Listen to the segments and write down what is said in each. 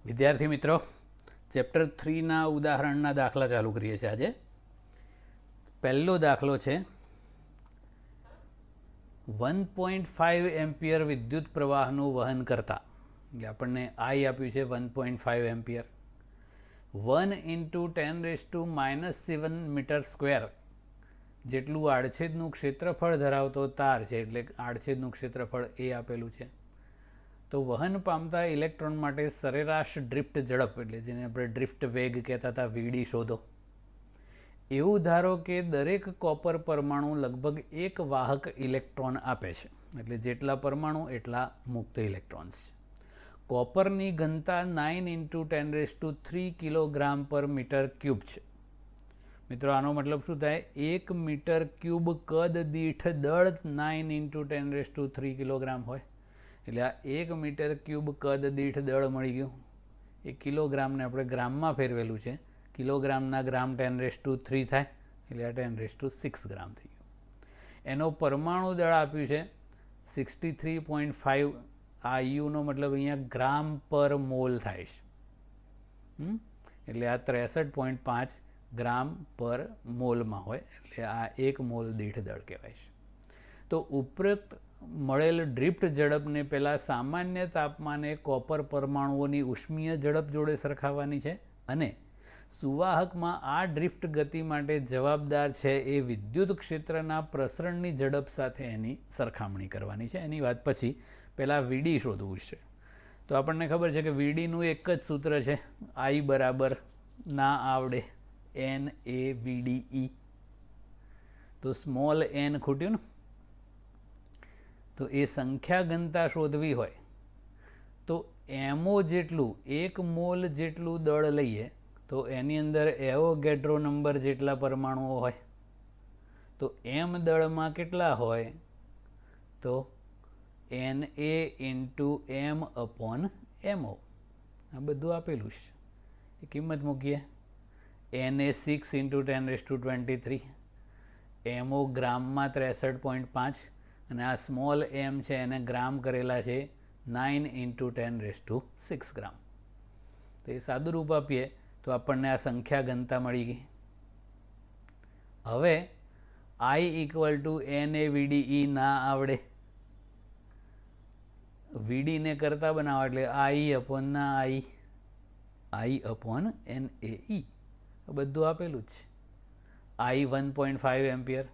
વિદ્યાર્થી મિત્રો, ચેપ્ટર 3ના ઉદાહરણના દાખલા ચાલુ કરીએ છીએ. આજે પહેલો દાખલો છે 1.5 એમ્પિયર વિદ્યુત પ્રવાહનું વહન કરતા, એટલે આપણને આઈ આપ્યું છે 1.5 એમ્પિયર, 1 × 10⁻⁻7 મીટર સ્ક્વેર જેટલું આડછેદનું ક્ષેત્રફળ ધરાવતો તાર છે. એટલે આડછેદનું ક્ષેત્રફળ એ આપેલું છે. તો વહન પામતા ઇલેક્ટ્રોન માટે સરેરાશ ડ્રિફ્ટ ઝડપ, એટલે જેને આપણે ડ્રિફ્ટ વેગ કહેતા હતા, વીડી શોધો. એવું ધારો કે દરેક કોપર પરમાણુ લગભગ એક વાહક ઇલેક્ટ્રોન આપે છે. એટલે જેટલા પરમાણુ એટલા મુક્ત ઇલેક્ટ્રોન્સ છે. કોપરની ઘનતા 9 × 10³ કિલોગ્રામ પર મીટર ક્યુબ છે. મિત્રો, આનો મતલબ શું થાય? 1 મીટર ક્યુબ કદ દીઠ દળ 9 × 10³ કિલોગ્રામ હોય. એટલે આ 1 મીટર ક્યુબ કદ દીઠ દળ મળી ગયું. એ કિલોગ્રામને આપણે ગ્રામમાં ફેરવેલું છે. કિલોગ્રામના ગ્રામ 10³ થાય, એટલે આ 10⁶ ગ્રામ થઈ ગયું. એનો પરમાણુ દળ આપ્યું છે 63.5. આ યુનો મતલબ અહીંયા ગ્રામ પર મોલ થાય છે. એટલે આ 63.5 ગ્રામ પર મોલમાં હોય, એટલે આ 1 મોલ દીઠ દળ કહેવાય છે. તો ઉપરોક્ત મળેલ ડ્રિફ્ટ ઝડપને પહેલાં સામાન્ય તાપમાને કોપર પરમાણુઓની ઉષ્મીય ઝડપ જોડે સરખાવવાની છે, અને સુવાહકમાં આ ડ્રિફ્ટ ગતિ માટે જવાબદાર છે એ વિદ્યુત ક્ષેત્રના પ્રસરણની ઝડપ સાથે એની સરખામણી કરવાની છે. એની વાત પછી પહેલાં વીડી શોધવું છે. તો આપણને ખબર છે કે વીડીનું એક જ સૂત્ર છે, આઈ બરાબર ના આવડે NaVDE. તો સ્મોલ n ખૂટ્યું ને, તો એ સંખ્યા ઘનતા શોધવી હોય તો એમો જેટલું 1 મોલ જેટલું દળ લઈએ તો એની અંદર એવોગેડ્રો નંબર જેટલા પરમાણુઓ હોય. તો એમ દળમાં કેટલા હોય? તો Na × m/mo. આ બધું આપેલું છે. એ કિંમત મૂકીએ. Na 6 × 10⁻23, mo ગ્રામમાં 63.5, અને આ સ્મોલ m છે એને ગ્રામ કરેલા છે 9 × 10⁶ ગ્રામ. તો એ સાદું રૂપ આપીએ તો આપણને આ સંખ્યા ઘનતા મળી ગઈ. હવે I = NaVDE ના આવડે, વીડીને કરતા બનાવો એટલે I/ના I/NaE. બધું આપેલું જ છે. I 1.5 એમ્પિયર,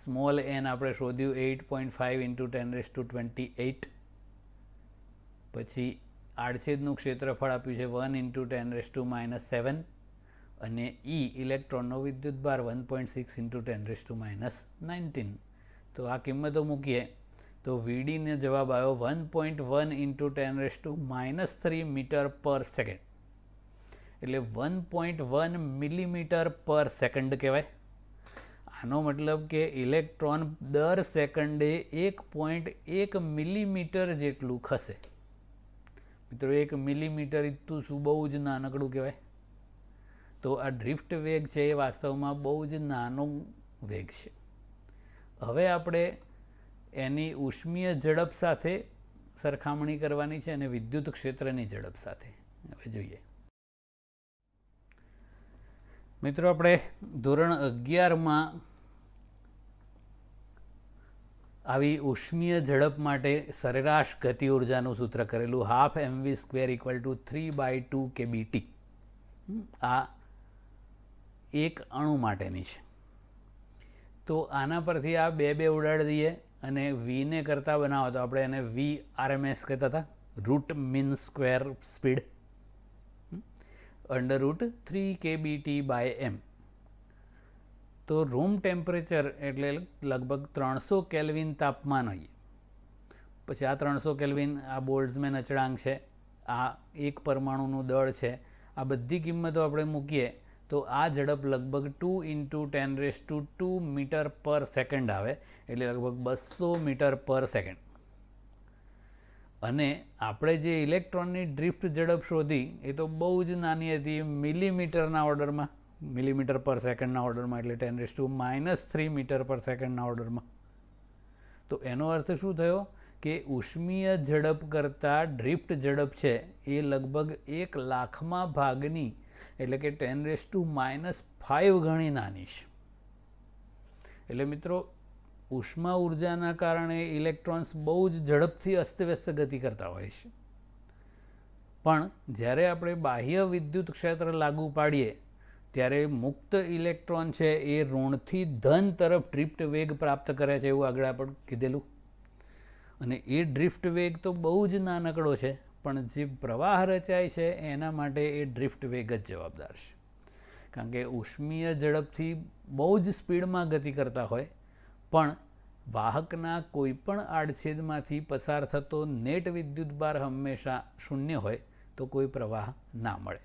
સ્મોલ n આપણે શોધ્યું 8.5 × 10⁻28. પછી આડછેદનું ક્ષેત્રફળ આપ્યું છે 1 × 10⁻⁷, અને E ઇલેક્ટ્રોનનો વિદ્યુતભાર 1.6 × 10⁻19. તો આ કિંમતો મૂકીએ તો વીડીને જવાબ આવ્યો 1.1 × 10⁻³ મીટર પર સેકન્ડ. એટલે 1.1 મિલીમીટર પર સેકન્ડ કહેવાય. આનો મતલબ કે ઇલેક્ટ્રોન દર સેકન્ડે 1.1 મિલીમીટર જેટલું ખસે. મિત્રો, 1 મિલીમીટર ઇતું શું બહુ જ નાનકડું કહેવાય. તો આ ડ્રિફ્ટ વેગ છે એ વાસ્તવમાં બહુ જ નાનો વેગ છે. હવે આપણે એની ઉષ્મીય ઝડપ સાથે સરખામણી કરવાની છે, અને વિદ્યુત ક્ષેત્રની ઝડપ સાથે. હવે જોઈએ મિત્રો, આપણે ધોરણ 11માં આવી ઉષ્મીય ઝડપ માટે સરેરાશ ગતિ ઉર્જાનું સૂત્ર કરેલું, 12 mv² = 3/2 kBt. આ એક અણુ માટેની છે. તો આના પરથી આ બે ઉડાડી દઈએ અને વીને કરતા બનાવો તો આપણે એને VRMS કહેતા હતા, root mean square speed, √3 kBt/m. તો રૂમ ટેમ્પરેચર એટલે લગભગ 300 કેલ્વિન તાપમાન હોય. પછી આ 300 કેલ્વિન આ બોલ્ટ્ઝમેન અચળાંક છે, આ એક પરમાણુનું દળ છે. આ બધી કિંમતો આપણે મૂકીએ તો આ ઝડપ લગભગ 2 × 10⁻² મીટર પર સેકન્ડ આવે, એટલે લગભગ 200 મીટર પર સેકન્ડ. અને આપણે જે ઇલેક્ટ્રોનની ડ્રિફ્ટ ઝડપ શોધી એ તો બહુ જ નાની હતી, મિલીમીટરના ઓર્ડરમાં, મિલીમીટર પર સેકન્ડના ઓર્ડરમાં, એટલે 10⁻³ મીટર પર સેકન્ડના ઓર્ડરમાં. તો એનો અર્થ શું થયો કે ઉષ્મીય ઝડપ કરતાં ડ્રિફ્ટ ઝડપ છે એ લગભગ 1 લાખમાં ભાગની એટલે કે 10⁻⁵ ગણી નાની છે. એટલે મિત્રો ઉષ્મા ઉર્જાના કારણે ઇલેક્ટ્રોન્સ બહુ જ ઝડપથી અસ્તવ્યસ્ત ગતિ કરતા હોય છે, પણ જ્યારે આપણે બાહ્ય વિદ્યુત ક્ષેત્ર લાગુ પાડીએ ત્યારે મુક્ત ઇલેક્ટ્રોન છે એ ઋણથી ધન તરફ ડ્રિફ્ટ વેગ પ્રાપ્ત કરે છે, એવું આગળ આપણે કીધેલું. અને એ ડ્રિફ્ટ વેગ તો બહુ જ નાનકડો છે, પણ જે પ્રવાહ રચાય છે એના માટે એ ડ્રિફ્ટ વેગ જ જવાબદાર છે. કારણ કે ઉષ્મીય ઝડપથી બહુ જ સ્પીડમાં ગતિ કરતા હોય, પણ વાહકના કોઈપણ આડછેદમાંથી પસાર થતો નેટ વિદ્યુતભાર હંમેશા શૂન્ય હોય તો કોઈ પ્રવાહ ના મળે.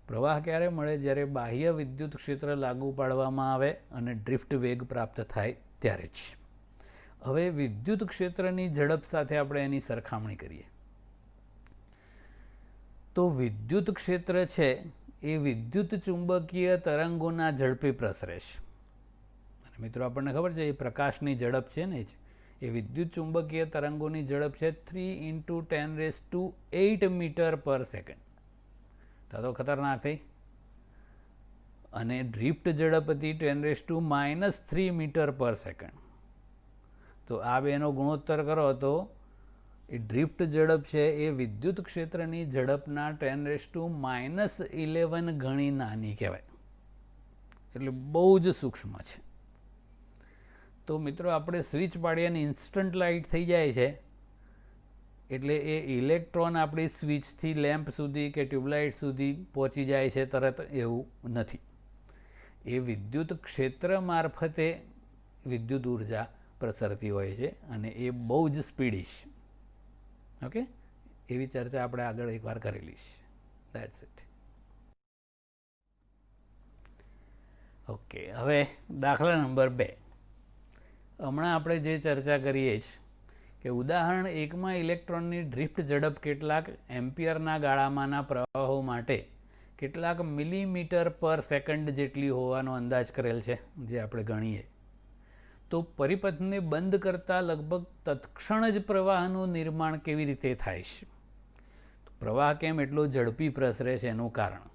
પ્રવાહ ક્યારે મળે? જ્યારે બાહ્ય વિદ્યુત ક્ષેત્ર લાગુ પાડવામાં આવે અને ડ્રિફ્ટ વેગ પ્રાપ્ત થાય ત્યારે જ. હવે વિદ્યુત ક્ષેત્રની ઝડપ સાથે આપણે એની સરખામણી કરીએ તો વિદ્યુત ક્ષેત્ર છે એ વિદ્યુત ચુંબકીય તરંગોના ઝડપે પ્રસરે છે. અને મિત્રો આપણને ખબર છે એ પ્રકાશની ઝડપ છે ને એ વિદ્યુત ચુંબકીય તરંગોની ઝડપ છે 3 × 10⁸ મીટર પર સેકન્ડ. તો ખતરનાક થઈ. અને ડ્રિફ્ટ ઝડપ હતી 10⁻³ મીટર પર સેકન્ડ. તો આ બેનો ગુણોત્તર કરો તો એ ડ્રિફ્ટ ઝડપ છે એ વિદ્યુત ક્ષેત્રની ઝડપના 10⁻11 ગણી નાની કહેવાય. એટલે બહુ જ સૂક્ષ્મ છે. તો મિત્રો આપણે સ્વિચ પાડીએ અને ઇન્સ્ટન્ટ લાઇટ થઈ જાય છે, એટલે એ ઇલેક્ટ્રોન આપણી સ્વિચથી લેમ્પ સુધી કે ટ્યુબલાઇટ સુધી પહોંચી જાય છે તરત, એવું નથી. એ વિદ્યુત ક્ષેત્ર મારફતે વિદ્યુત ઉર્જા પ્રસરતી હોય છે અને એ બહુ જ સ્પીડી છે. ઓકે, એવી ચર્ચા આપણે આગળ એકવાર કરેલી છે. That's it. ઓકે, હવે દાખલા નંબર 2. હમણાં આપણે જે ચર્ચા કરીએ છીએ કે ઉદાહરણ 1માં ઇલેક્ટ્રોનની ડ્રિફ્ટ ઝડપ કેટલાક એમ્પિયરના ગાળામાંના પ્રવાહો માટે કેટલાક મિલીમીટર પર સેકન્ડ જેટલી હોવાનો અંદાજ કરેલ છે, જે આપણે ગણીએ તો પરિપથને બંધ કરતાં લગભગ તત્ક્ષણ જ પ્રવાહનું નિર્માણ કેવી રીતે થાય છે? પ્રવાહ કેમ એટલો ઝડપી પ્રસરે છે એનું કારણ.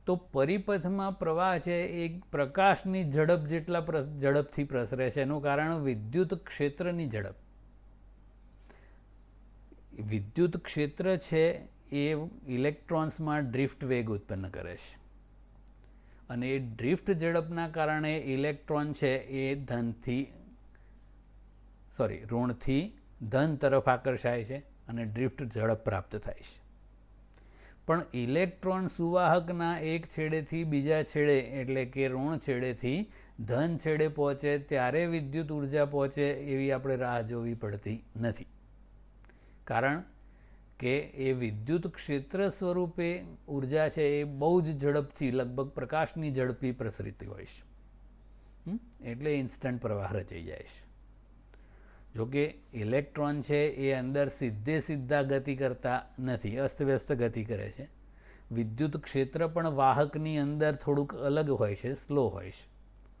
તો પરિપથમાં પ્રવાહ છે એ પ્રકાશની ઝડપ જેટલા ઝડપથી પ્રસરે છે. એનું કારણ વિદ્યુત ક્ષેત્રની ઝડપ. વિદ્યુત ક્ષેત્ર છે એ ઇલેક્ટ્રોન્સમાં ડ્રિફ્ટ વેગ ઉત્પન્ન કરે છે અને એ ડ્રિફ્ટ ઝડપના કારણે ઇલેક્ટ્રોન છે એ ઋણથી ધન તરફ આકર્ષાય છે અને ડ્રિફ્ટ ઝડપ પ્રાપ્ત થાય છે. પણ ઇલેક્ટ્રોન સુવાહકના એક છેડેથી બીજા છેડે એટલે કે ઋણ છેડેથી ધન છેડે પહોંચે ત્યારે વિદ્યુત ઉર્જા પહોંચે એવી આપણે રાહ જોવી પડતી નથી. કારણ કે એ વિદ્યુત ક્ષેત્ર સ્વરૂપે ઉર્જા છે એ બહુ જ ઝડપથી લગભગ પ્રકાશની ઝડપી પ્રસરતી હોય છે. એટલે ઇન્સ્ટન્ટ પ્રવાહ રચાઈ જાય છે. જોકે ઇલેક્ટ્રોન છે એ અંદર સીધા ગતિ કરતા નથી, અસ્તવ્યસ્ત ગતિ કરે છે. વિદ્યુત ક્ષેત્ર પણ વાહકની અંદર થોડુંક અલગ હોય છે, સ્લો હોય છે,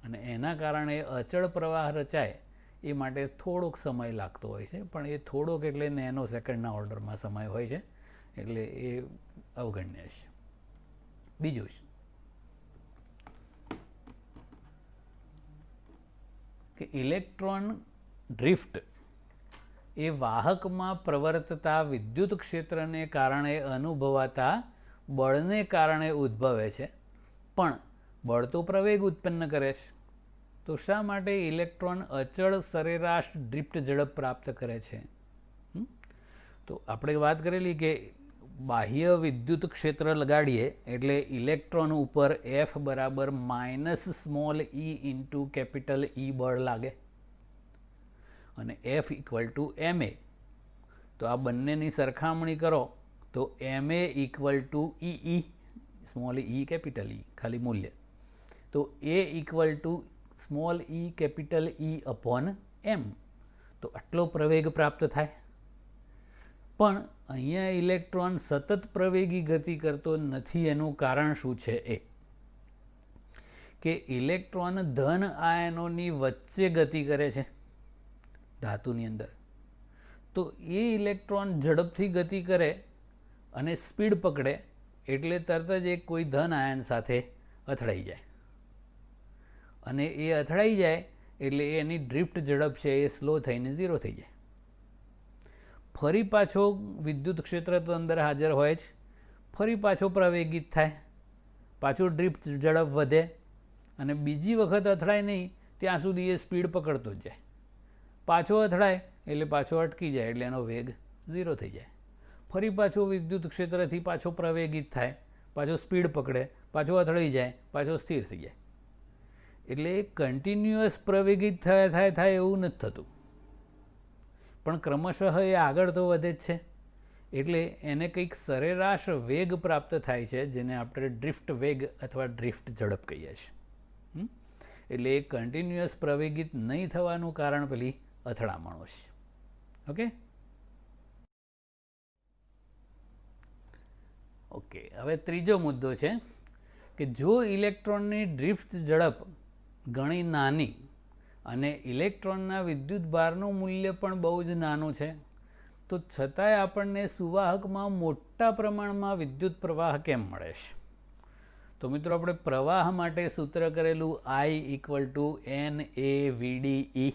અને એના કારણે અચળ પ્રવાહ રચાય એ માટે થોડોક સમય લાગતો હોય છે. પણ એ થોડોક એટલે નેનો સેકન્ડના ઓર્ડરમાં સમય હોય છે, એટલે એ અવગણ્ય છે. બીજું કે ઇલેક્ટ્રોન ડ્રિફ્ટ એ વાહકમાં પ્રવર્તતા વિદ્યુત ક્ષેત્રને કારણે અનુભવાતા બળને કારણે ઉદ્ભવે છે, પણ બળ તો પ્રવેગ ઉત્પન્ન કરે છે. તો શા માટે ઇલેક્ટ્રોન અચળ સરેરાશ ડ્રિફ્ટ ઝડપ પ્રાપ્ત કરે છે? તો આપણે વાત કરેલી કે બાહ્ય વિદ્યુત ક્ષેત્ર લગાડીએ એટલે ઇલેક્ટ્રોન ઉપર F બરાબર -e × E બળ લાગે અને F = ma. તો આ બંનેની સરખામણી કરો તો ma = E small e capital E ખાલી મૂલ્ય. તો a = E/m. તો આટલો પ્રવેગ પ્રાપ્ત થાય. પણ અહીંયા ઇલેક્ટ્રોન સતત પ્રવેગી ગતિ કરતો નથી. એનું કારણ શું છે? એ કે ઇલેક્ટ્રોન ધન આયનોની વચ્ચે ગતિ કરે છે ધાતુની અંદર, તો એ ઇલેક્ટ્રોન ઝડપથી ગતિ કરે અને સ્પીડ પકડે એટલે તરત જ એક કોઈ ધન આયન સાથે અથડાઈ જાય, અને એ અથડાઈ જાય એટલે એની ડ્રિફ્ટ ઝડપ છે એ સ્લો થઈને 0 થઈ જાય. ફરી પાછો વિદ્યુત ક્ષેત્ર તો અંદર હાજર હોય જ, ફરી પાછો પ્રવેગિત થાય, પાછું ડ્રિફ્ટ ઝડપ વધે અને બીજી વખત અથડાય નહીં ત્યાં સુધી એ સ્પીડ પકડતો જ જાય. પાછો અથડાય એટલે પાછો અટકી જાય એટલે એનો વેગ 0 થઈ જાય. ફરી પાછો વિદ્યુત ક્ષેત્રથી પાછો પ્રવેગિત થાય, પાછો સ્પીડ પકડે, પાછો અથડાઈ જાય, પાછો સ્થિર થઈ જાય. એટલે એ કન્ટિન્યુઅસ પ્રવેગિત થાય એવું નથી થતું, પણ ક્રમશઃ એ આગળ તો વધે જ છે. એટલે એને કંઈક સરેરાશ વેગ પ્રાપ્ત થાય છે જેને આપણે ડ્રિફ્ટ વેગ અથવા ડ્રિફ્ટ ઝડપ કહીએ છીએ. એટલે એ કન્ટિન્યુઅસ પ્રવેગિત નહીં થવાનું કારણ પેલી અથડામણો છે. ઓકે ઓકે હવે ત્રીજો મુદ્દો છે કે જો ઇલેક્ટ્રોનની ડ્રિફ્ટ ઝડપ ઘણી નાની અને ઇલેક્ટ્રોનના વિદ્યુત ભારનું મૂલ્ય પણ બહુ જ નાનું છે, તો છતાંય આપણને સુવાહકમાં મોટા પ્રમાણમાં વિદ્યુત પ્રવાહ કેમ મળે છે? તો મિત્રો આપણે પ્રવાહ માટે સૂત્ર કરેલું I = NaVdE.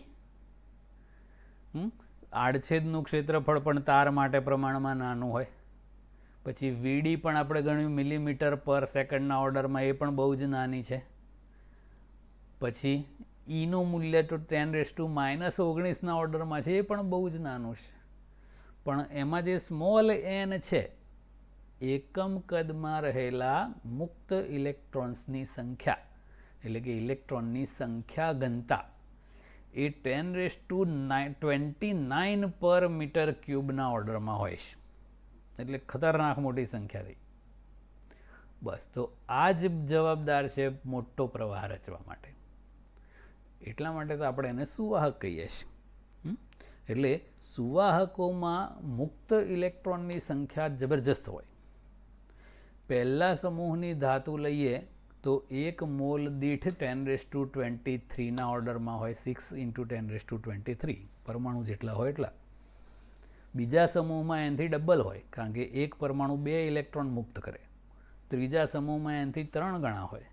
આડછેદનું ક્ષેત્રફળ પણ તાર માટે પ્રમાણમાં નાનું હોય. પછી Vd પણ આપણે ગણ્યું મિલીમીટર પર સેકન્ડના ઓર્ડરમાં, એ પણ બહુ જ નાની છે. પછી ઈનું મૂલ્ય તો 10⁻⁻19ના ઓર્ડરમાં છે, એ પણ બહુ જ નાનું છે. પણ એમાં જે સ્મોલ n છે, એકમ કદમાં રહેલા મુક્ત ઇલેક્ટ્રોન્સની સંખ્યા, એટલે કે ઇલેક્ટ્રોનની સંખ્યા ઘનતા, એ 10⁻29 પર મીટર ક્યુબના ઓર્ડરમાં હોય છે. એટલે ખતરનાક મોટી સંખ્યા થઈ. બસ, તો આ જ જવાબદાર છે મોટો પ્રવાહ રચવા માટે. એટલા માટે તો આપણે એને સુવાહક કહીએ છીએ. એટલે સુવાહકોમાં મુક્ત ઇલેક્ટ્રોનની સંખ્યા જબરજસ્ત હોય. પહેલા સમૂહની ધાતુ લઈએ તો 1 મોલ દીઠ 10⁻23ના ઓર્ડરમાં હોય, 6 × 10⁻23 પરમાણુ જેટલા હોય એટલા. બીજા સમૂહમાં એનથી ડબલ હોય, કારણ કે એક પરમાણુ 2 ઇલેક્ટ્રોન મુક્ત કરે. ત્રીજા સમૂહમાં એનથી 3 ગણા હોય.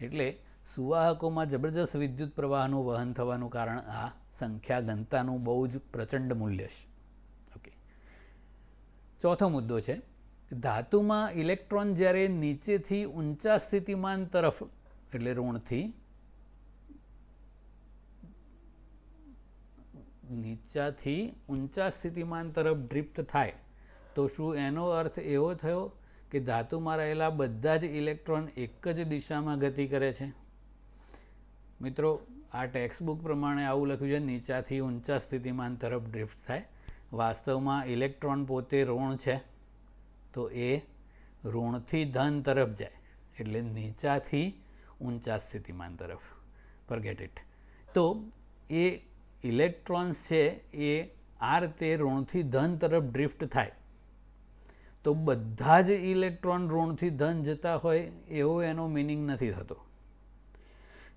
એટલે સુવાહકોમાં જબરજસ્ત વિદ્યુત પ્રવાહનું વહન થવાનું કારણ આ સંખ્યા ઘનતાનું બહુ જ પ્રચંડ મૂલ્ય છે. ઓકે, ચોથો મુદ્દો છે, ધાતુમાં ઇલેક્ટ્રોન જ્યારે નીચેથી ઊંચા સ્થિતિમાન તરફ, એટલે ઋણથી નીચાથી ઊંચા સ્થિતિમાન તરફ ડ્રિફ્ટ થાય, તો શું એનો અર્થ એવો થયો કે ધાતુમાં રહેલા બધા જ ઇલેક્ટ્રોન એક જ દિશામાં ગતિ કરે છે? મિત્રો, આ ટેક્સ્ટબુક પ્રમાણે આવું લખ્યું છે, નીચાથી ઊંચા સ્થિતિમાન તરફ ડ્રિફ્ટ થાય. વાસ્તવમાં ઇલેક્ટ્રોન પોતે ઋણ છે, તો એ ઋણથી ધન તરફ જાય, એટલે નીચાથી ઊંચા સ્થિતિમાન તરફ. Forget it. તો એ ઇલેક્ટ્રોન્સ છે એ આ રીતે ઋણથી ધન તરફ ડ્રિફ્ટ થાય, તો બધા જ ઇલેક્ટ્રોન ઋણથી ધન જતા હોય એવો એનો મિનિંગ નથી થતો.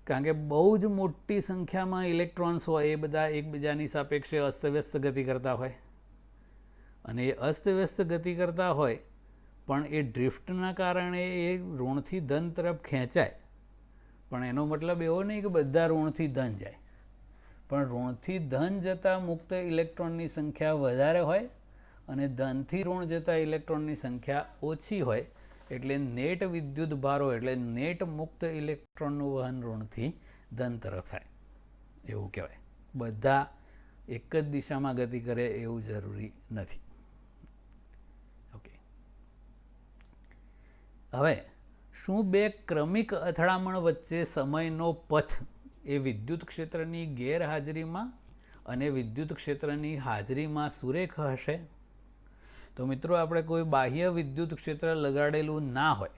કારણ કે બહુ જ મોટી સંખ્યામાં ઇલેક્ટ્રોન્સ હોય, એ બધા એકબીજાની સાપેક્ષે અસ્તવ્યસ્ત ગતિ કરતા હોય, અને એ અસ્તવ્યસ્ત ગતિ કરતા હોય પણ એ ડ્રિફ્ટના કારણે એ ઋણથી ધન તરફ ખેંચાય. પણ એનો મતલબ એવો નહીં કે બધા ઋણથી ધન જાય, પણ ઋણથી ધન જતા મુક્ત ઇલેક્ટ્રોનની સંખ્યા વધારે હોય અને ધનથી ઋણ જતા ઇલેક્ટ્રોનની સંખ્યા ઓછી હોય. એટલે નેટ વિદ્યુત ભારો, એટલે નેટ મુક્ત ઇલેક્ટ્રોનનું વહન ઋણથી ધન તરફ થાય એવું કહેવાય. બધા એક જ દિશામાં ગતિ કરે એવું જરૂરી નથી. ઓકે, હવે શું બે ક્રમિક અથડામણ વચ્ચે સમયનો પથ એ વિદ્યુત ક્ષેત્રની ગેરહાજરીમાં અને વિદ્યુત ક્ષેત્રની હાજરીમાં સુરેખ હશે? તો મિત્રો, આપણે કોઈ બાહ્ય વિદ્યુત ક્ષેત્ર લગાડેલું ના હોય,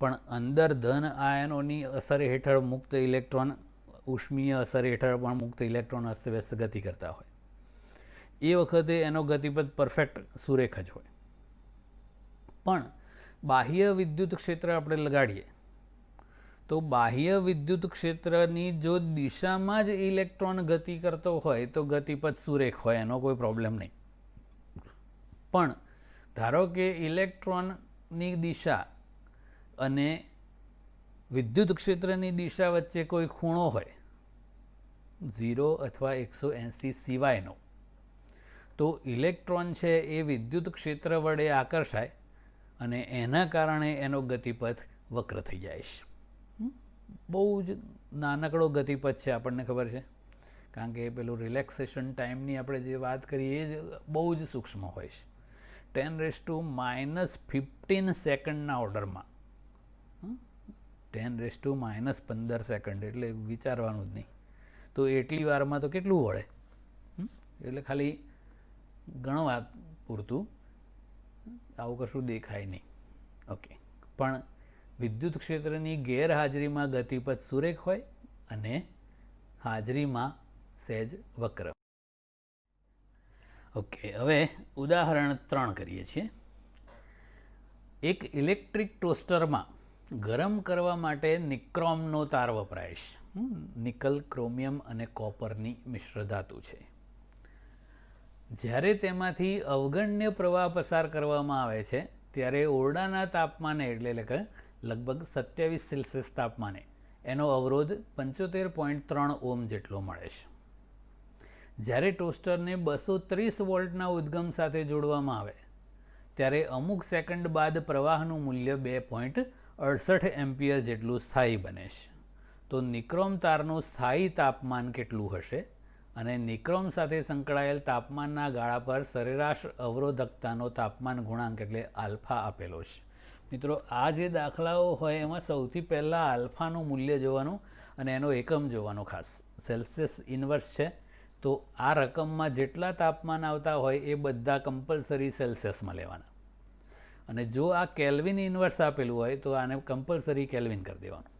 પણ અંદર ધન આયનોની અસર હેઠળ મુક્ત ઇલેક્ટ્રોન, ઉષ્મીય અસર હેઠળ પણ મુક્ત ઇલેક્ટ્રોન અસ્તવ્યસ્ત ગતિ કરતા હોય, એ વખતે એનો ગતિપથ પરફેક્ટ સુરેખ જ હોય. પણ બાહ્ય વિદ્યુત ક્ષેત્ર આપણે લગાડીએ તો બાહ્ય વિદ્યુત ક્ષેત્રની જો દિશામાં જ ઇલેક્ટ્રોન ગતિ કરતો હોય તો ગતિપથ સુરેખ હોય, એનો કોઈ પ્રોબ્લેમ નહીં. પણ ધારો કે ઇલેક્ટ્રોનની દિશા અને વિદ્યુત ક્ષેત્રની દિશા વચ્ચે કોઈ ખૂણો હોય 0 અથવા 180 સિવાયનો, તો ઇલેક્ટ્રોન છે એ વિદ્યુત ક્ષેત્ર વડે આકર્ષાય અને એના કારણે એનો ગતિપથ વક્ર થઈ જાય છે. બહુ જ નાનકડો ગતિપથ છે, આપણને ખબર છે, કારણ કે પેલું રિલેક્સેશન ટાઈમની આપણે જે વાત કરીએ એ જ બહુ જ સૂક્ષ્મ હોય છે. 10⁻⁻15 સેકન્ડના ઓર્ડરમાં, 10⁻⁻15 સેકન્ડ એટલે વિચારવાનું જ નહીં. તો એટલી વારમાં તો કેટલું વળે, એટલે ખાલી ગણવા પૂરતું, આવું કશું દેખાય નહીં. ઓકે, પણ વિદ્યુત ક્ષેત્રની ગેરહાજરીમાં ગતિપથ સુરેખ હોય અને હાજરીમાં સહેજ વક્ર. ઓકે, હવે ઉદાહરણ 3 કરીએ છીએ. એક ઇલેક્ટ્રિક ટોસ્ટરમાં ગરમ કરવા માટે નિક્રોમનો તાર વપરાય છે. નિકલ, ક્રોમિયમ અને કોપરની મિશ્ર ધાતુ છે. જ્યારે તેમાંથી અવગણ્ય પ્રવાહ પસાર કરવામાં આવે છે ત્યારે ઓરડાના તાપમાને એટલે કે લગભગ 27 સેલ્સિયસ તાપમાને એનો અવરોધ 75.3 ઓહ્મ જેટલો મળે છે. જ્યારે ટોસ્ટરને 230 વોલ્ટના ઉદ્ગમ સાથે જોડવામાં આવે ત્યારે અમુક સેકન્ડ બાદ પ્રવાહનું મૂલ્ય 2.68 એમ્પિયર જેટલું સ્થાયી બને છે. તો નિક્રોમ તારનું સ્થાયી તાપમાન કેટલું હશે અને નિક્રોમ સાથે સંકળાયેલ તાપમાનના ગાળા પર સરેરાશ અવરોધકતાનો તાપમાન ગુણાંક એટલે આલ્ફા આપેલો છે. મિત્રો, આ જે દાખલાઓ હોય એમાં સૌથી પહેલાં આલ્ફાનું મૂલ્ય જોવાનું અને એનો એકમ જોવાનો ખાસ. સેલ્સિયસ ઇન્વર્સ છે, તો આ રકમમાં જેટલા તાપમાન આવતા હોય એ બધા કમ્પલસરી સેલ્સિયસમાં લેવાના. અને જો આ કેલ્વિન ઇન્વર્સ આપેલું હોય તો આને કમ્પલસરી કેલ્વિન કરી દેવાનું.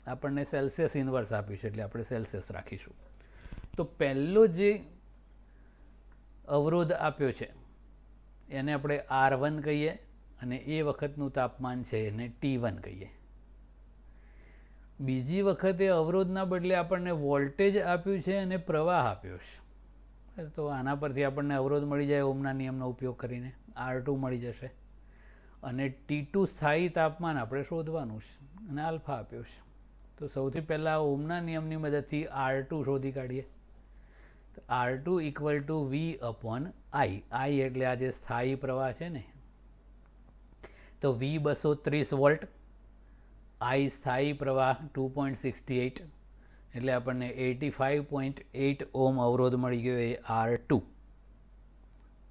આપણને સેલ્સિયસ ઇન્વર્સ આપ્યું છે એટલે આપણે સેલ્સિયસ રાખીશું. તો પહેલો જે અવરોધ આપ્યો છે એને આપણે R1 કહીએ અને એ વખતનું તાપમાન છે એને T1 કહીએ. બીજી વખતે અવરોધના બદલે આપણને વોલ્ટેજ આપ્યું છે અને પ્રવાહ આપ્યો છે. તો આના પરથી આપણને અવરોધ મળી જાય ઓહમના નિયમનો ઉપયોગ કરીને, R2 મળી જશે. અને T2 સ્થાયી તાપમાન આપણે શોધવાનું છે અને આલ્ફા આપ્યો છે. તો સૌથી પહેલાં ઓહમના નિયમની મદદથી R2 શોધી કાઢીએ. તો R2 = V/I. I એટલે આ જે સ્થાયી પ્રવાહ છે ને, તો V 230 વોલ્ટ, I સ્થાયી પ્રવાહ 2.68 એટલે આપણને 85.8 ઓહમ અવરોધ મળી ગયો એ R2.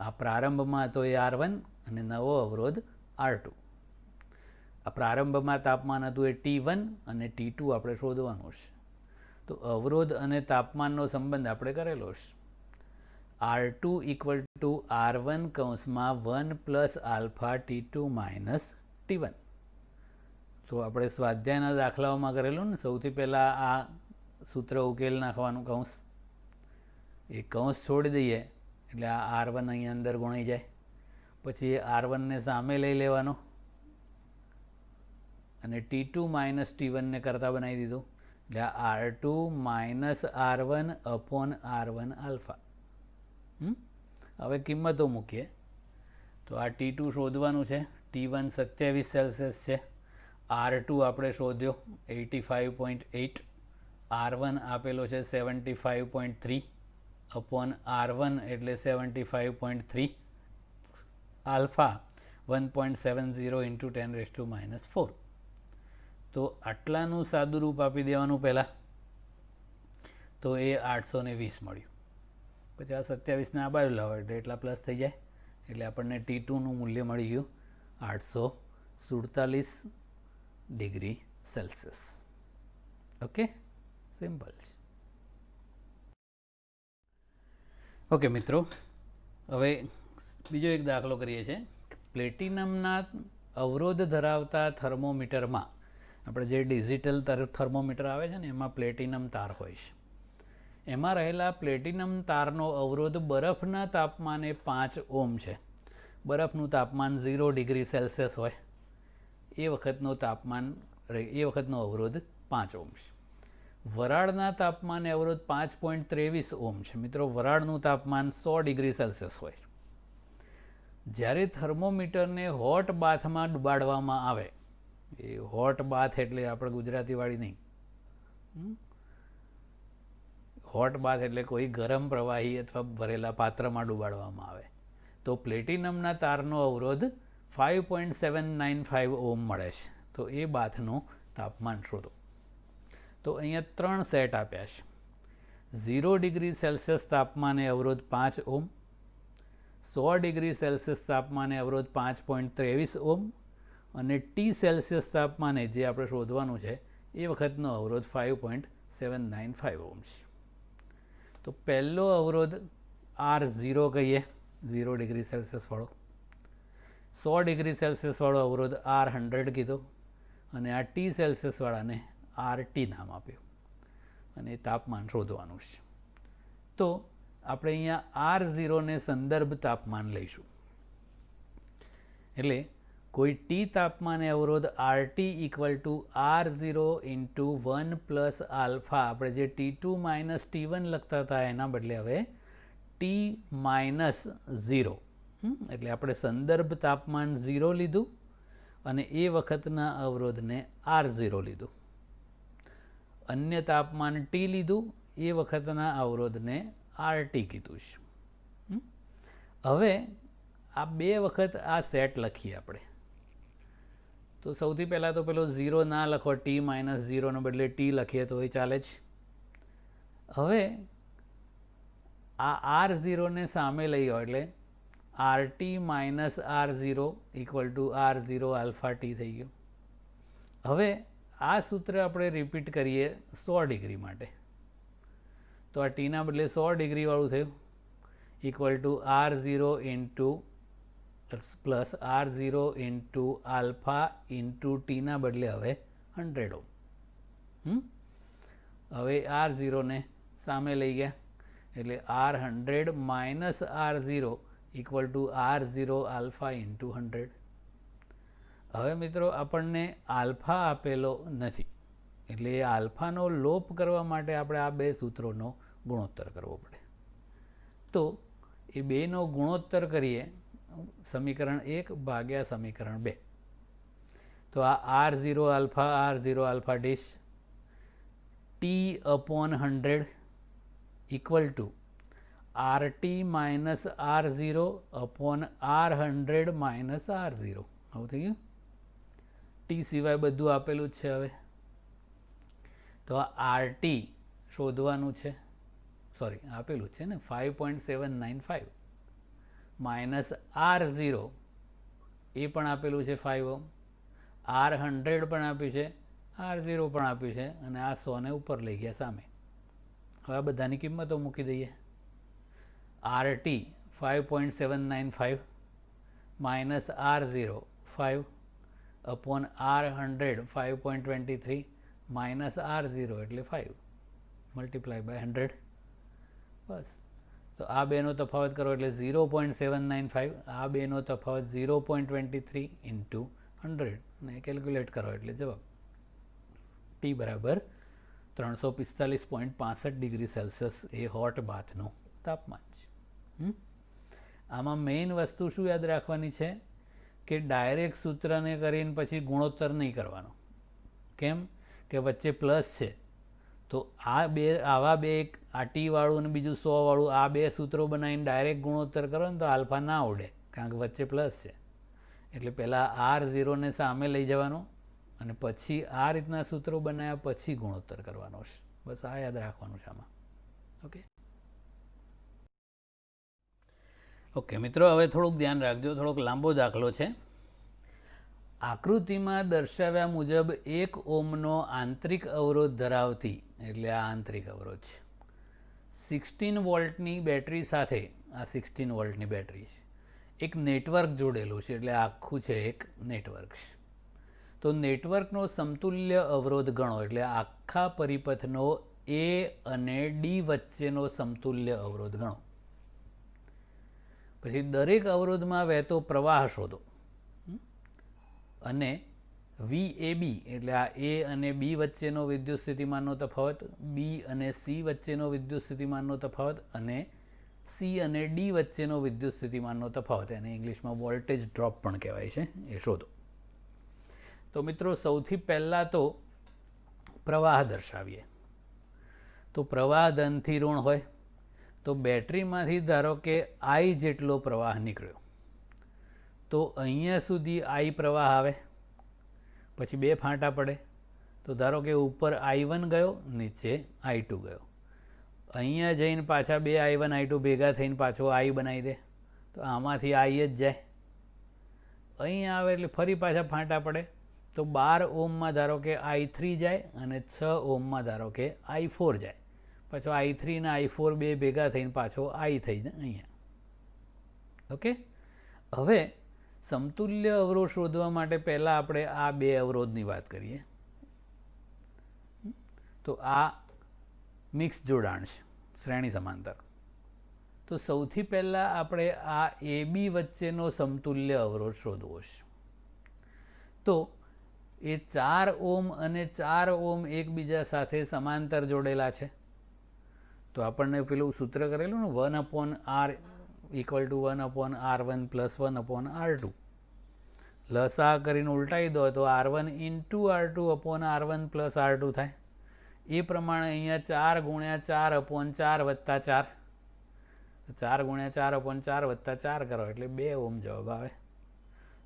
આ પ્રારંભમાં તો એ R1 અને નવો અવરોધ R2. આ પ્રારંભમાં તાપમાન હતું એ T1 અને T2 આપણે શોધવાનું છે. તો અવરોધ અને તાપમાનનો સંબંધ આપણે કરેલો છે. R2 = R1 1 + alpha T2 - T1. તો આપણે સ્વાધ્યાયના દાખલાઓમાં કરેલું ને, સૌથી પહેલાં આ સૂત્ર ઉકેલ નાખવાનું કૌંસ, એ કૌંસ છોડી દઈએ એટલે આ R1 અહીંયા અંદર ગુણાઈ જાય. પછી R1ને સામે લઈ લેવાનો અને T2 - T1 ને કરતા બનાવી દીધું એટલે આ R2 - R1/R1 આલ્ફા. હવે કિંમતો મૂકીએ તો આ T2 શોધવાનું છે. T1 27 સેલ્સિયસ છે. R2 આપણે શોધ્યો 85.8. R1 આપેલો છે 75.3 R1 એટલે 75.3. આલ્ફા 1.70 × 10⁻⁻4. તો આટલાનું સાદું રૂપ આપી દેવાનું પહેલાં, તો એ 820 મળ્યું. પછી આ 27ને આ બાજુ લાવો એટલે એટલા પ્લસ થઈ જાય એટલે આપણને T2નું મૂલ્ય મળી ગયું 847 ડિગ્રી સેલ્સિયસ. ઓકે, સિમ્પલ છે. ઓકે મિત્રો, હવે બીજો એક દાખલો કરીએ છીએ. પ્લેટિનમના અવરોધ ધરાવતા થર્મોમીટરમાં, આપણે જે ડિજિટલ થર્મોમીટર આવે છે ને એમાં પ્લેટિનમ તાર હોય છે. એમાં રહેલા પ્લેટિનમ તારનો અવરોધ બરફના તાપમાને 5 ઓહ્મ છે. બરફનું તાપમાન 0 ડિગ્રી સેલ્સિયસ હોય એ વખતનું તાપમાન એ વખતનો અવરોધ 5 ઓમ છે. વરાળના તાપમાને અવરોધ 5.23 ઓમ છે. મિત્રો, વરાળનું તાપમાન 100 ડિગ્રી સેલ્સિયસ હોય. જ્યારે થર્મોમીટરને હોટ બાથમાં ડુબાડવામાં આવે, એ હોટ બાથ એટલે આપણે ગુજરાતીવાળી નહીં, હોટ બાથ એટલે કોઈ ગરમ પ્રવાહી અથવા ભરેલા પાત્રમાં ડુબાડવામાં આવે, તો પ્લેટિનમના તારનો અવરોધ 5.795 ઓમ મળે છે. તો એ બાથનું તાપમાન શોધો. તો અહીંયા 3 સેટ આપ્યા છે. 0 ડિગ્રી સેલ્સિયસ તાપમાને અવરોધ 5 ઓમ, 100 ડિગ્રી સેલ્સિયસ તાપમાને અવરોધ 5.23 ઓમ અને ટી સેલ્સિયસ તાપમાને જે આપણે શોધવાનું છે એ વખતનો અવરોધ 5.795 ઓમ છે. તો પહેલો અવરોધ R0 કહીએ, 0 ડિગ્રી સેલ્સિયસ વાળો. 100 ડિગ્રી સેલ્સિયસ વાળો અવરોધ R100 કીધો અને આ ટી સેલ્સિયસ વાળાને RT નામ આપ્યું અને તાપમાન શોધવાનું છે. તો આપણે અહીંયા R0ને સંદર્ભ તાપમાન લઈશું. એટલે કોઈ ટી તાપમાને અવરોધ RT equal to R0 into 1 plus alpha, આપણે જે T2 માઇનસ T1 લખતા હતા એના બદલે હવે T માઇનસ 0, એટલે આપણે સંદર્ભ તાપમાન 0 લીધું અને એ વખતના અવરોધને R0 લીધું. અન્ય તાપમાન T લીધું, એ વખતના અવરોધને RT કીધું છે. હવે આ 2 વખત આ સેટ લખીએ આપણે. તો સૌથી પહેલાં તો પેલો 0 ના લખો, T માઇનસ 0ને બદલે T લખીએ તો એ ચાલે જ. હવે આ R0ને સામે લઈ આવો એટલે RT minus R0 equal to R0 alpha T થઈ ગયું. હવે આ સૂત્ર આપણે રિપીટ કરીએ 100 ડિગ્રી માટે. તો આ ટીના બદલે 100 ડિગ્રીવાળું થયું equal to R0 into plus R0 into alpha into ટીના બદલે હવે 100 ઓમ. હવે R0ને સામે લઈ ગયા એટલે R100 minus R0 equal to R0 alpha into 100. હવે મિત્રો આપણને આલ્ફા આપેલો નથી એટલે એ આલ્ફાનો લોપ કરવા માટે આપણે આ 2 સૂત્રોનો ગુણોત્તર કરવો પડે. તો એ 2નો ગુણોત્તર કરીએ સમીકરણ 1 ભાગ્યા સમીકરણ 2. તો આ R0 alpha dish T upon 100 equal to RT minus R0 upon R100 minus R0. આવું થઈ ગયું. T સિવાય બધું આપેલું જ છે. હવે તો આ RT શોધવાનું છે, સોરી આપેલું જ છે ને, 5.795 માઇનસ R0 એ પણ આપેલું છે 5 ઓમ, R100 પણ આપ્યું છે, R0 પણ આપ્યું છે અને આ 100ને ઉપર લઈ ગયા સામે. હવે આ બધાની કિંમતો મૂકી દઈએ. RT 5.795 minus R0 5 upon R100 5.23 minus R0 એટલે 5 મલ્ટીપ્લાય બાય 100. બસ. તો આ 2નો તફાવત કરો એટલે 0.795, આ 2નો તફાવત 0.23 ઇન્ટુ 100 અને કેલ્ક્યુલેટ કરો એટલે જવાબ T બરાબર 345.65 ડિગ્રી સેલ્સિયસ એ હોટ બાથનું તાપમાન છે. આમાં મેઇન વસ્તુ શું યાદ રાખવાની છે કે ડાયરેક્ટ સૂત્રને કરીને પછી ગુણોત્તર નહીં કરવાનો. કેમ કે વચ્ચે પ્લસ છે તો આવા બે આ ટી-વાળું અને બીજું 100 વાળું આ 2 સૂત્રો બનાવીને ડાયરેક્ટ ગુણોત્તર કરો ને તો આલ્ફા ના ઉડે, કારણ કે વચ્ચે પ્લસ છે. એટલે પહેલાં R0ને સામે લઈ જવાનો અને પછી આ રીતના સૂત્રો બનાવ્યા પછી ગુણોત્તર કરવાનો છે. બસ આ યાદ રાખવાનું છે આમાં. ઓકે મિત્રો, હવે થોડુંક ધ્યાન રાખજો, થોડોક લાંબો દાખલો છે. આકૃતિમાં દર્શાવ્યા મુજબ 1 ઓમનો આંતરિક અવરોધ ધરાવતી, એટલે આ આંતરિક અવરોધ છે, 16 વોલ્ટની બેટરી સાથે, આ 16 વોલ્ટની બેટરી છે, એક નેટવર્ક જોડેલું છે, એટલે આખું છે એક નેટવર્ક છે. તો નેટવર્કનો સમતુલ્ય અવરોધ ગણો, એટલે આખા પરિપથનો A અને D વચ્ચેનો સમતુલ્ય અવરોધ ગણો. પછી દરેક અવરોધમાં વહેતો પ્રવાહ શોધો અને VAB એટલે આ A અને B વચ્ચેનો વિદ્યુત સ્થિતિમાનનો તફાવત, B અને C વચ્ચેનો વિદ્યુત સ્થિતિમાનનો તફાવત અને C અને D વચ્ચેનો વિદ્યુત સ્થિતિમાનનો તફાવત, એને ઇંગ્લિશમાં વોલ્ટેજ ડ્રોપ પણ કહેવાય છે, એ શોધો. તો મિત્રો સૌથી પહેલાં તો પ્રવાહ દર્શાવીએ. તો પ્રવાહ ધનથી ઋણ હોય તો બેટરીમાંથી ધારો કે I જેટલો પ્રવાહ નીકળ્યો, તો અહીંયા સુધી I પ્રવાહ આવે, પછી બે ફાંટા પડે, તો ધારો કે ઉપર I1 ગયો, નીચે I2 ગયો. અહીંયા જઈને પાછા બે I1 I2 ભેગા થઈને પાછો I બનાવી દે, તો આમાંથી I જ જાય. અહીં આવે એટલે ફરી પાછા ફાંટા પડે, તો 12 ઓહમમાં ધારો કે I3 જાય અને 6 ઓહમમાં ધારો કે I4 જાય. પાછો I3 અને I4 બે ભેગા થઈને પાછો I થઈને અહીંયા. ઓકે. હવે સમતુલ્ય અવરોધ શોધવા માટે પહેલાં આપણે આ બે અવરોધની વાત કરીએ. તો આ મિક્સ જોડાણ છે, શ્રેણી સમાંતર. તો સૌથી પહેલાં આપણે આ AB વચ્ચેનો સમતુલ્ય અવરોધ શોધવો છે. તો એ 4 ઓહમ અને 4 ઓહમ એકબીજા સાથે સમાંતર જોડેલા છે. તો આપણને પેલું સૂત્ર કરેલું ને 1/R = 1/R1 + 1/R2. લસા કરીને ઉલટાવી દો તો R1 × R2/R1 + R2 થાય. એ પ્રમાણે અહીંયા 4 × 4/4 + 4, 4 × 4/4 + 4 કરો એટલે 2 ઓહમ જવાબ આવે.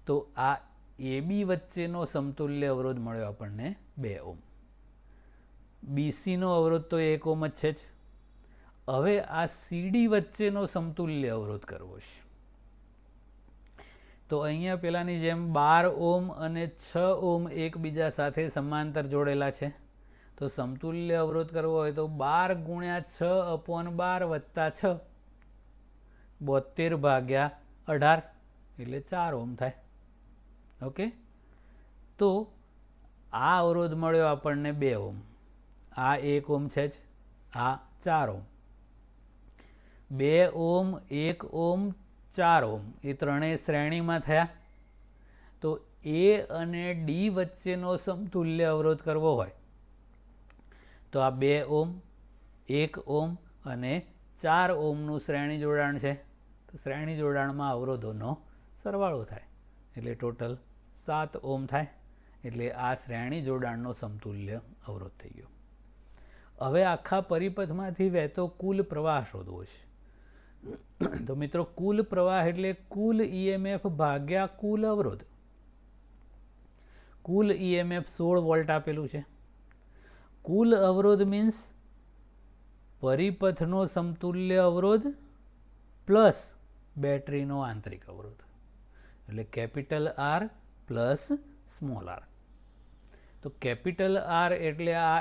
તો આ AB વચ્ચેનો સમતુલ્ય અવરોધ મળ્યો આપણને 2 ઓહમ. BCનો અવરોધ તો 1 ઓહમ જ છે જ. હવે આ CD વચ્ચેનો સમતુલ્ય અવરોધ કરવો છે. તો અહીંયા પેલાની જેમ 12 ઓહમ અને 6 ઓહમ એકબીજા સાથે સમાંતર જોડેલા છે. તો સમતુલ્ય અવરોધ કરવો હોય તો 12 × 6/12 + 6, 72/18 એટલે 4 ઓહમ થાય. ઓકે. તો આ અવરોધ મળ્યો આપણને 2 ઓહમ. આ 1 ઓહમ છે જ, આ 4 ઓહમ. 2 ઓહમ, 1 ઓહમ, 4 ઓહમ એ ત્રણેય શ્રેણીમાં થયા. તો A અને D વચ્ચેનો સમતુલ્ય અવરોધ કરવો હોય તો આ 2 ઓહમ, 1 ઓહમ અને 4 ઓહમનું શ્રેણી જોડાણ છે. તો શ્રેણી જોડાણમાં અવરોધોનો સરવાળો થાય એટલે ટોટલ 7 ઓહમ થાય. એટલે આ શ્રેણી જોડાણનો સમતુલ્ય અવરોધ થઈ ગયો. હવે આખા પરિપથમાંથી વહેતો કુલ પ્રવાહ શોધવો છે. તો મિત્રો કુલ પ્રવાહ એટલે કુલ EMF ભાગ્યા કુલ અવરોધ. કુલ EMF 16 વોલ્ટ આપેલું છે. કુલ અવરોધ મીન્સ પરિપથનો સમતુલ્ય અવરોધ પ્લસ બેટરીનો આંતરિક અવરોધ, એટલે capital R plus small r. તો કેપિટલ R એટલે આ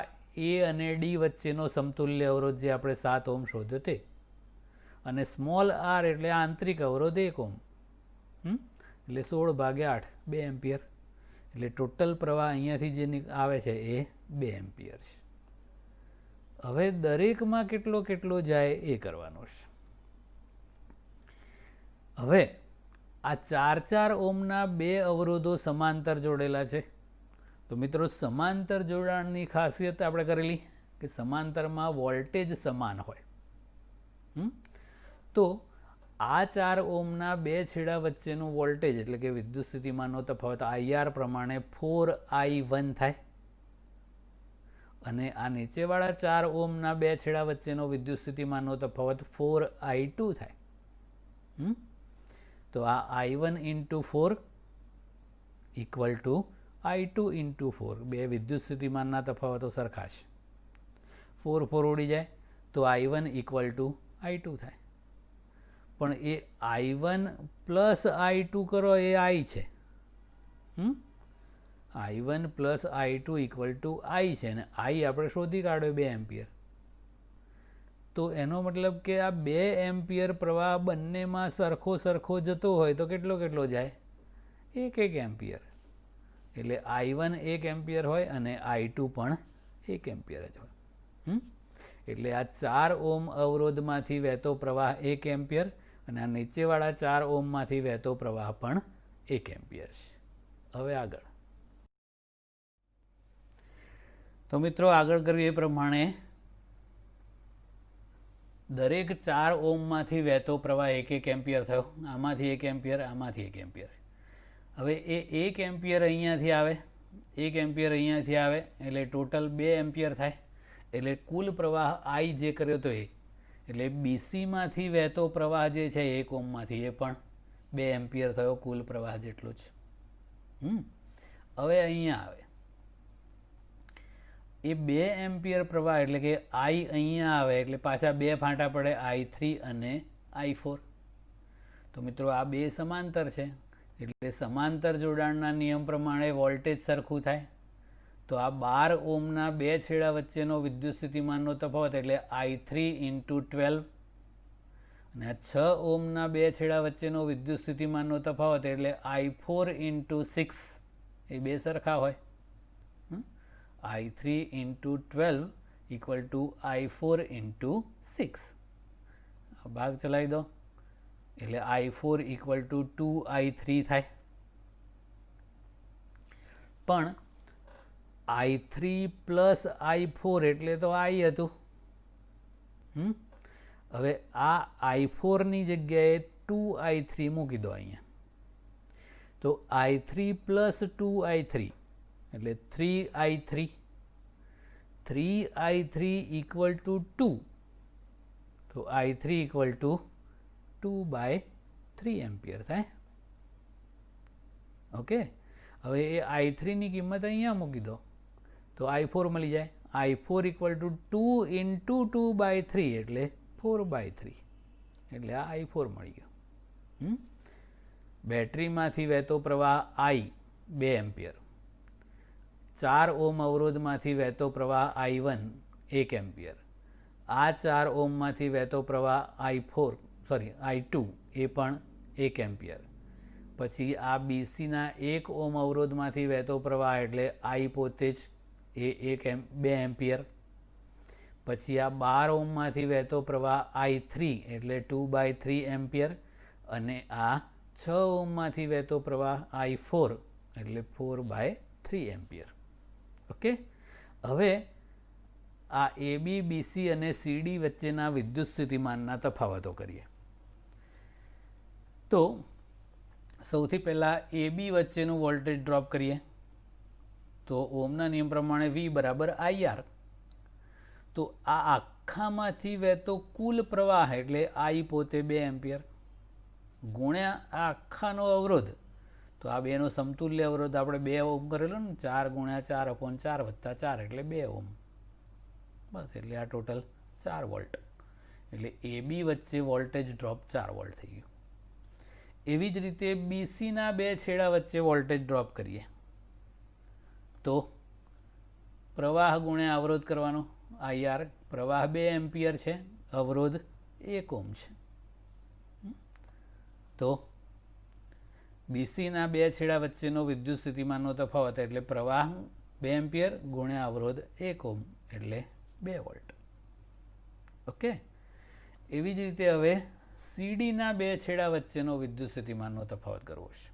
A અને D વચ્ચેનો સમતુલ્ય અવરોધ જે આપણે 7 ઓહમ શોધ્યો તે, અને સ્મોલ r એટલે આંતરિક અવરોધ 1 ઓહમ, એટલે 16/8 2 એમ્પિયર. એટલે ટોટલ પ્રવાહ અહીંયાથી જે આવે છે એ 2 એમ્પિયર છે. હવે દરેકમાં કેટલો કેટલો જાય એ કરવાનો છે. હવે આ 4 ઓહમના 2 અવરોધો સમાંતર જોડેલા છે. તો મિત્રો સમાંતર જોડાણની ખાસિયત આપણે કરેલી કે સમાંતરમાં વોલ્ટેજ સમાન હોય. તો આ 4 ઓહમના 2 છેડા વચ્ચેનું વોલ્ટેજ એટલે કે વિદ્યુત સ્થિતિમાનનો તફાવત IR પ્રમાણે 4I1 થાય. અને આ નીચેવાળા 4 ઓહમના 2 છેડા વચ્ચેનો વિદ્યુત સ્થિતિમાનનો તફાવત 4I2 થાય. તો આ I1 × 4 = I2 × 4, બે વિદ્યુત સ્થિતિમાનના તફાવતો સરખા છે. 4 4 ઉડી જાય તો I1 = I2 થાય. પણ એ I1 + I2 કરો એ I છે. I1 + I2 = I છે, અને I આપણે શોધી કાઢ્યો 2 એમ્પિયર. તો એનો મતલબ કે આ 2 એમ્પિયર પ્રવાહ બંનેમાં સરખો જતો હોય તો કેટલો જાય? 1 એમ્પિયર. એટલે I1 1 એમ્પિયર હોય અને I2 પણ 1 એમ્પિયર જ હોય. એટલે આ 4 ઓહમ અવરોધમાંથી વહેતો પ્રવાહ 1 એમ્પિયર અને આ નીચેવાળા 4 ઓહમમાંથી વહેતો પ્રવાહ પણ 1 એમ્પિયર છે. હવે આગળ તો મિત્રો આગળ કરીએ એ પ્રમાણે દરેક 4 ઓમમાંથી વહેતો પ્રવાહ 1 એમ્પિયર થયો, આમાંથી 1 એમ્પિયર, આમાંથી 1 એમ્પિયર. હવે એ 1 એમ્પિયર અહીંયાથી આવે, 1 એમ્પિયર અહીંયાથી આવે, એટલે ટોટલ 2 એમ્પિયર થાય. એટલે કુલ પ્રવાહ આઈ જે કર્યો હતો એ, એટલે બીસીમાંથી વહેતો પ્રવાહ જે છે 1 ઓમમાંથી એ પણ 2 એમ્પિયર થયો, કુલ પ્રવાહ જેટલો જ. હવે અહીંયા આવે એ 2 એમ્પિયર પ્રવાહ, એટલે કે આઈ અહીંયા આવે એટલે પાછા 2 ફાંટા પડે, I3 અને I4. તો મિત્રો આ 2 સમાંતર છે, એટલે સમાંતર જોડાણના નિયમ પ્રમાણે વોલ્ટેજ સરખું થાય. તો આ 12 ઓમના 2 છેડા વચ્ચેનો વિદ્યુત સ્થિતિમાનનો તફાવત એટલે I3 × 12, અને આ 6 ઓમના 2 છેડા વચ્ચેનો વિદ્યુત સ્થિતિમાનનો તફાવત એટલે I4 × 6, એ 2 સરખા હોય. I3 × 12 = I4 × 6. ભાગ ચલાવી દો એટલે I4 = 2I3 થાય. પણ I3 + I4 એટલે તો I હતું. હવે આ I4 ની જગ્યાએ 2I3 મૂકી દો અહીંયા. તો I3 + 2I3 એટલે 3I3. 3I3 = 2. તો I3 = 2/3 એમ્પિયર થાય. ઓકે. હવે એ I3 ની કિંમત અહીંયા મૂકી દો તો I4 મળી જાય. I4 = 2 × 2/3 એટલે 4/3, એટલે આ I4 મળી ગયો. બેટરીમાંથી વહેતો પ્રવાહ I 2 એમ્પિયર, 4 ઓમ અવરોધમાંથી વહેતો પ્રવાહ I1 1 એમ્પિયર, આ 4 ઓમમાંથી વહેતો પ્રવાહ I2 એ પણ 1 એમ્પિયર. પછી આ બીસીના 1 ઓમ અવરોધમાંથી વહેતો પ્રવાહ એટલે I પોતે જ એ 2 એમ્પિયર. પછી આ 12 ઓમમાંથી વહેતો પ્રવાહ I3 એટલે 2/3 એમ્પિયર, અને આ 6 ઓમમાંથી વહેતો પ્રવાહ I4 એટલે 4/3 એમ્પિયર. ઓકે. હવે આ AB, BC અને CD વચ્ચેના વિદ્યુત સ્થિતિમાનના તફાવતો કરીએ. તો સૌથી પહેલાં AB વચ્ચેનું વોલ્ટેજ ડ્રોપ કરીએ. તો ઓમના નિયમ પ્રમાણે V = IR. તો આ આખામાંથી વહેતો કુલ પ્રવાહ એટલે I પોતે 2 એમ્પિયર ગુણ્યા આ આખાનો અવરોધ. તો આ બેનો સમતુલ્ય અવરોધ આપણે 2 ઓમ કરેલો ને, 4 × 4/4 + 4 એટલે 2 ઓમ. બસ, એટલે આ ટોટલ 4 વોલ્ટ. એટલે AB વચ્ચે વોલ્ટેજ ડ્રોપ 4 વોલ્ટ થઈ ગયું. એવી જ રીતે BCના 2 છેડા વચ્ચે વોલ્ટેજ ડ્રોપ કરીએ તો પ્રવાહ ગુણ્યા અવરોધ કરવાનો. IR પ્રવાહ 2 એમ્પિયર છે, અવરોધ 1 ઓમ છે. તો BCના 2 છેડા વચ્ચેનો વિદ્યુત સ્થિતિમાનનો તફાવત એટલે પ્રવાહ 2 એમ્પિયર ગુણ્યા અવરોધ 1 ઓમ એટલે 2 વોલ્ટ. ઓકે. એવી જ રીતે હવે CDના 2 છેડા વચ્ચેનો વિદ્યુત સ્થિતિમાનનો તફાવત કરવો છે.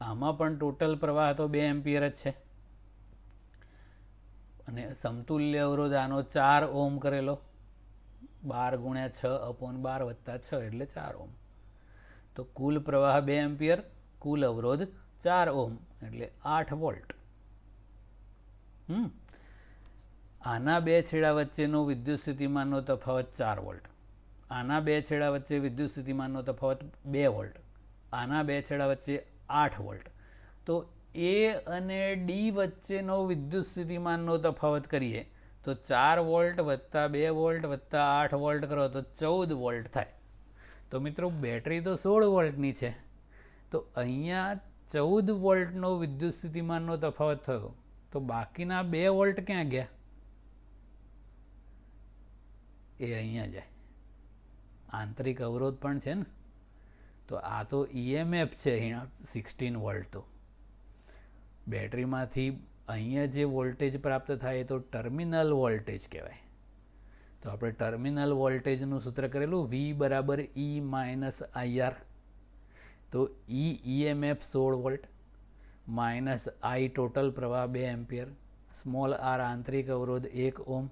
આમાં પણ ટોટલ પ્રવાહ તો 2 એમ્પિયર જ છે, અને સમતુલ્ય અવરોધ આનો 4 ઓમ કરેલો, 12 × 6/12 + 6 એટલે 4 ઓમ. તો કુલ પ્રવાહ 2 એમ્પિયર, કુલ અવરોધ 4 ઓમ એટલે 8 વોલ્ટ. આના 2 છેડા વચ્ચેનો વિદ્યુત સ્થિતિમાનનો તફાવત 4 વોલ્ટ. આના 2 છેડા વચ્ચે વિદ્યુત સ્થિતિમાનનો તફાવત 2 વોલ્ટ. આના 2 છેડા વચ્ચે 8 વોલ્ટ. તો A અને D વચ્ચેનો વિદ્યુત સ્થિતિમાનનો તફાવત કરીએ તો 4 વોલ્ટ + 2 વોલ્ટ + 8 વોલ્ટ કરો તો 14 વોલ્ટ થાય. તો મિત્રો બેટરી તો 16 વોલ્ટની છે, તો અહીંયા 14 વોલ્ટનો વિદ્યુત સ્થિતિમાનનો તફાવત થયો, તો બાકીના 2 વોલ્ટ ક્યાં ગયા? એ અહીંયા જાય. આંતરિક અવરોધ પણ છે ને, તો આ તો EMF છે 16 વોલ્ટ. તો બેટરીમાંથી અહીંયા જે વોલ્ટેજ પ્રાપ્ત થાય તો ટર્મિનલ વોલ્ટેજ કહેવાય. તો આપણે ટર્મિનલ વોલ્ટેજનું સૂત્ર કરેલું V = E - IR. તો EMF 16 volt minus I total પ્રવાહ 2 એમ્પિયર સ્મોલ આર આંતરિક અવરોધ 1 ઓમ,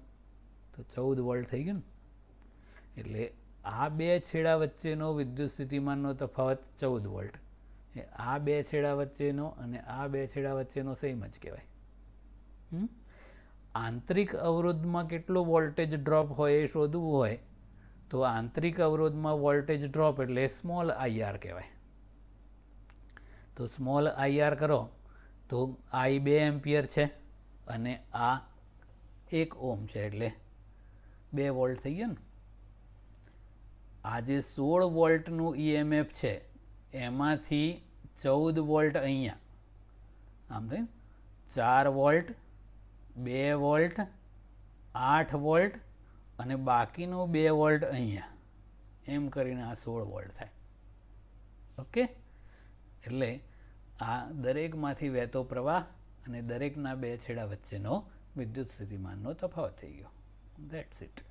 તો 14 વોલ્ટ થઈ ગયું ને. એટલે આ બે છેડા વચ્ચેનો વિદ્યુત સ્થિતિમાનનો તફાવત 14 વોલ્ટ. આ બે છેડા વચ્ચેનો અને આ બે છેડા વચ્ચેનો સેમ જ કહેવાય. આંતરિક અવરોધમાં કેટલો વોલ્ટેજ ડ્રોપ હોય એ શોધવું હોય તો આંતરિક અવરોધમાં વોલ્ટેજ ડ્રોપ એટલે સ્મોલ આઈઆર કહેવાય. તો સ્મોલ આઈઆર કરો તો આઈ 2 એમ્પિયર છે અને આ 1 ઓમ છે એટલે 2 વોલ્ટ થઈ ગયા ને. આ જે 16 વોલ્ટનું ઈએમએફ છે એમાંથી 14 વોલ્ટ અહીંયા આમ થઈ 4 વોલ્ટ 2 વોલ્ટ 8 વોલ્ટ અને બાકીનું 2 વોલ્ટ અહીંયા એમ કરીને આ 16 વોલ્ટ થાય. ઓકે, એટલે આ દરેકમાંથી વહેતો પ્રવાહ અને દરેકના બે છેડા વચ્ચેનો વિદ્યુત સ્થિતિમાનનો તફાવત થઈ ગયો. That's it.